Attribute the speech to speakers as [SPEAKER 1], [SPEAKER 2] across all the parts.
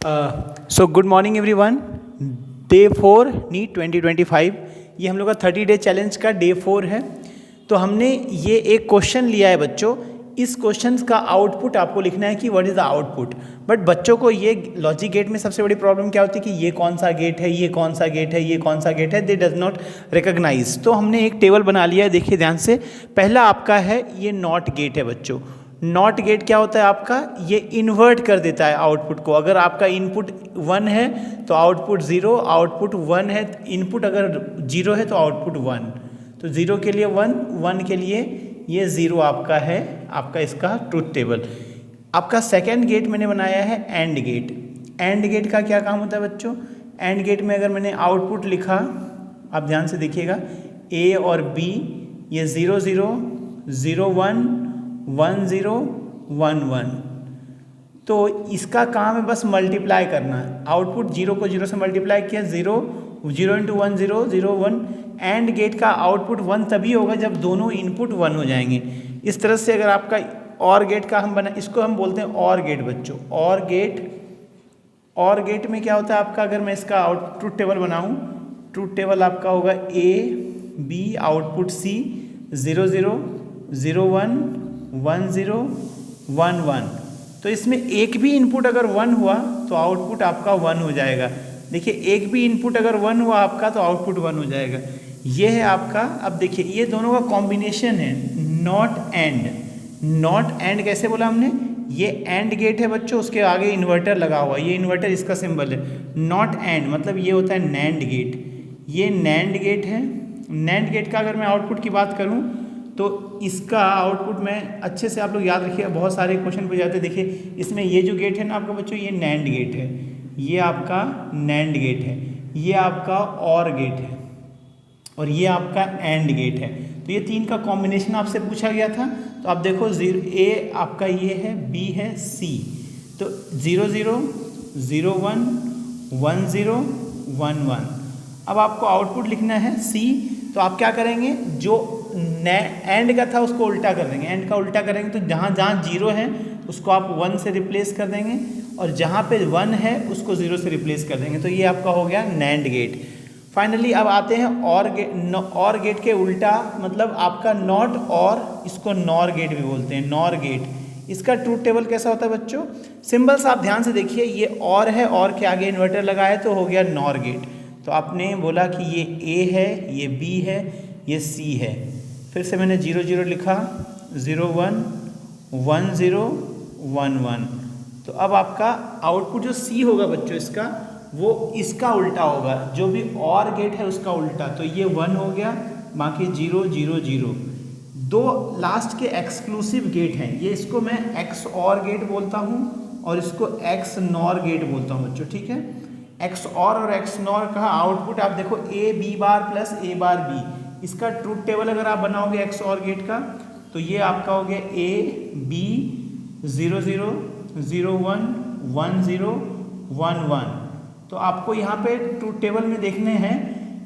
[SPEAKER 1] सो good morning everyone. Day 4 NEET 2025 ये हम लोग का 30 डे चैलेंज का डे 4 है। तो हमने ये एक क्वेश्चन लिया है बच्चों। इस क्वेश्चन का आउटपुट आपको लिखना है कि what is the output. But बच्चों को ये लॉजिक गेट में सबसे बड़ी प्रॉब्लम क्या होती है कि ये कौन सा गेट है, ये कौन सा गेट है, ये कौन सा गेट है, दे डज नॉट रिकॉग्नाइज। तो हमने एक टेबल बना लिया है, देखिए ध्यान से। पहला आपका है ये नॉट गेट है बच्चों। नॉट गेट क्या होता है आपका, ये इन्वर्ट कर देता है आउटपुट को। अगर आपका इनपुट 1 है तो आउटपुट 0, आउटपुट 1 है, इनपुट अगर 0 है तो आउटपुट 1। तो 0 के लिए 1, 1 के लिए ये 0 आपका है, आपका इसका ट्रूथ टेबल। आपका सेकेंड गेट मैंने बनाया है एंड गेट। एंड गेट का क्या काम होता है बच्चों, एंड गेट में अगर मैंने आउटपुट लिखा, आप ध्यान से देखिएगा, ए और बी, ये 0 0 0 1 1 0 1 1। तो इसका काम है बस मल्टीप्लाई करना। आउटपुट 0 को 0 से मल्टीप्लाई किया, 0 0 इंटू 1 0 0 1। एंड गेट का आउटपुट 1 तभी होगा जब दोनों इनपुट 1 हो जाएंगे। इस तरह से अगर आपका और गेट का हम बना, इसको हम बोलते हैं और गेट बच्चों। और गेट में क्या होता है आपका, अगर मैं इसका आउट ट्रूथ टेबल बनाऊं, ट्रूथ टेबल आपका होगा ए बी, आउटपुट सी, 0 0 0 1 1 0 1 1। तो इसमें एक भी इनपुट अगर 1 हुआ तो आउटपुट आपका 1 हो जाएगा। देखिए एक भी इनपुट अगर 1 हुआ आपका तो आउटपुट 1 हो जाएगा। ये है आपका। अब देखिए ये दोनों का कॉम्बिनेशन है, नॉट एंड। नॉट एंड कैसे बोला हमने, ये एंड गेट है बच्चों, उसके आगे इन्वर्टर लगा हुआ, ये इन्वर्टर इसका सिंबल है। नॉट एंड मतलब ये होता है नैंड गेट, ये नैंड गेट है। नैंड गेट का अगर मैं आउटपुट की बात करूं तो इसका आउटपुट में अच्छे से आप लोग याद रखिए, बहुत सारे क्वेश्चन पूछ जाते हैं। देखिए इसमें ये जो गेट है ना आपका बच्चों, ये नैंड गेट है, ये आपका नैंड गेट है, ये आपका और गेट है, और ये आपका एंड गेट है। तो ये तीन का कॉम्बिनेशन आपसे पूछा गया था। तो आप देखो, 0 ए आपका ये है, बी है, सी। तो 0 0 0 1 1 0 1 1। अब आपको आउटपुट लिखना है सी। तो आप क्या करेंगे, जो एंड का था उसको उल्टा कर देंगे। एंड का उल्टा करेंगे तो जहाँ जहाँ 0 है उसको आप 1 से रिप्लेस कर देंगे, और जहाँ पे 1 है उसको 0 से रिप्लेस कर देंगे। तो ये आपका हो गया नैंड गेट। फाइनली अब आते हैं और गेट के उल्टा, मतलब आपका नॉट और, इसको नॉर गेट भी बोलते हैं, नॉर गेट। इसका ट्रूथ टेबल कैसा होता है बच्चों, सिंबल्स आप ध्यान से देखिए, ये और है, और के आगे इन्वर्टर लगा है तो हो गया नॉर गेट। तो आपने बोला कि ये ए है, ये बी है, ये सी है। फिर से मैंने 0 0 लिखा, 0 1 1 0 1 1। तो अब आपका आउटपुट जो सी होगा बच्चों इसका, वो इसका उल्टा होगा, जो भी और गेट है उसका उल्टा। तो ये 1 हो गया, बाकी 0 0 0। दो लास्ट के एक्सक्लूसिव गेट हैं, ये इसको मैं एक्स और गेट बोलता हूँ और इसको एक्स नॉर गेट बोलता हूँ बच्चों, ठीक है। एक्स और एक्स नॉर का आउटपुट आप देखो, A B bar plus A bar B. इसका ट्रूथ टेबल अगर आप बनाओगे एक्स और गेट का, तो ये आपका हो गया ए बी 0 0 0 1 1 0 1 1। तो आपको यहाँ पे ट्रूथ टेबल में देखने हैं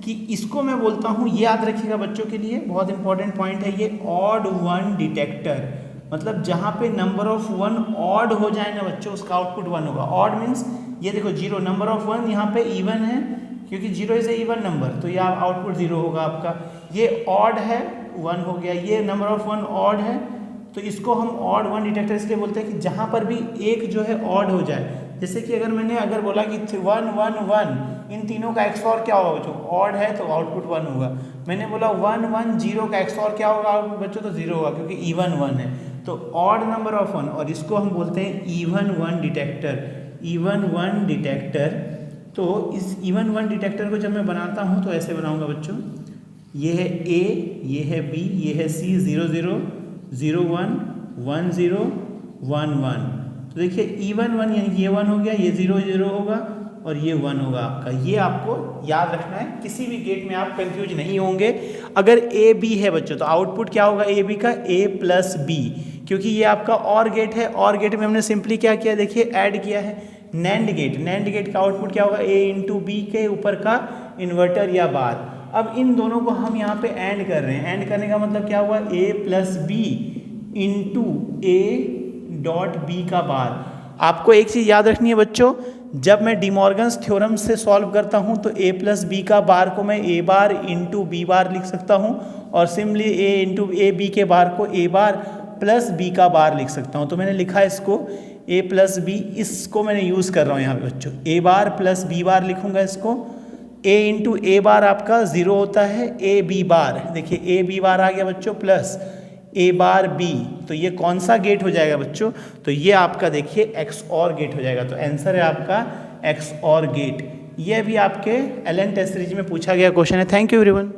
[SPEAKER 1] कि इसको मैं बोलता हूँ, ये याद रखिएगा बच्चों के लिए बहुत इंपॉर्टेंट पॉइंट है ये, ऑड वन डिटेक्टर। मतलब जहाँ पे नंबर ऑफ 1 ऑड हो जाए ना बच्चों, उसका आउटपुट 1 होगा। ऑड मीन्स ये देखो 0, नंबर ऑफ 1 यहाँ पे इवन है, क्योंकि 0 इज ए इवन नंबर, तो ये आउटपुट 0 होगा आपका। ये ऑड है, 1 हो गया। ये नंबर ऑफ 1 ऑड है, तो इसको हम ऑड वन डिटेक्टर इसलिए बोलते हैं कि जहाँ पर भी एक जो है ऑड हो जाए। जैसे कि अगर बोला कि 1 1 1, इन तीनों का XOR क्या होगा बच्चों, ऑड है तो आउटपुट 1 होगा। मैंने बोला 1 1 0 का XOR क्या होगा बच्चों, तो 0 होगा, क्योंकि इवन 1 है। तो ऑड नंबर ऑफ 1, और इसको हम बोलते हैं इवन 1 डिटेक्टर, इवन 1 डिटेक्टर। तो इस इवन 1 डिटेक्टर को जब मैं बनाता हूँ तो ऐसे बनाऊँगा बच्चों, ये है ए, ये है बी, ये है सी, 0 0 0 1 1 0 1 1। तो देखिए इवन 1 यानी ये 1 हो गया, ये 0 0 होगा, और ये 1 होगा आपका। ये आपको याद रखना है, किसी भी गेट में आप कंफ्यूज नहीं होंगे। अगर ए बी है बच्चों तो आउटपुट क्या होगा ए बी का, ए प्लस बी, क्योंकि ये आपका और गेट है। और गेट में हमने सिंपली क्या किया, देखिए ऐड किया है। नैंड गेट, नैंड गेट का आउटपुट क्या होगा, ए इंटू बी के ऊपर का इन्वर्टर या बार। अब इन दोनों को हम यहाँ पे एंड कर रहे हैं। एंड करने का मतलब क्या हुआ, A plus B into A dot B का बार। आपको एक चीज़ याद रखनी है बच्चों, जब मैं डिमॉर्गन्स थ्योरम से सॉल्व करता हूँ तो a प्लस बी का बार को मैं a bar into B bar लिख सकता हूँ और simply a into A B के बार को a बार प्लस बी का बार लिख सकता हूँ। तो मैंने लिखा इसको a प्लस बी, इसको मैंने यूज़ कर रहा हूँ यहाँ पे बच्चों, a bar plus B bar लिखूँगा इसको। a इंटू ए बार आपका 0 होता है, a बी बार, देखिए a बी बार आ गया बच्चों प्लस a बार b, तो ये कौन सा गेट हो जाएगा बच्चों, तो ये आपका देखिए एक्स और गेट हो जाएगा। तो आंसर है आपका एक्स और गेट। ये भी आपके एलन टेस्ट सीरीज में पूछा गया क्वेश्चन है। Thank you everyone.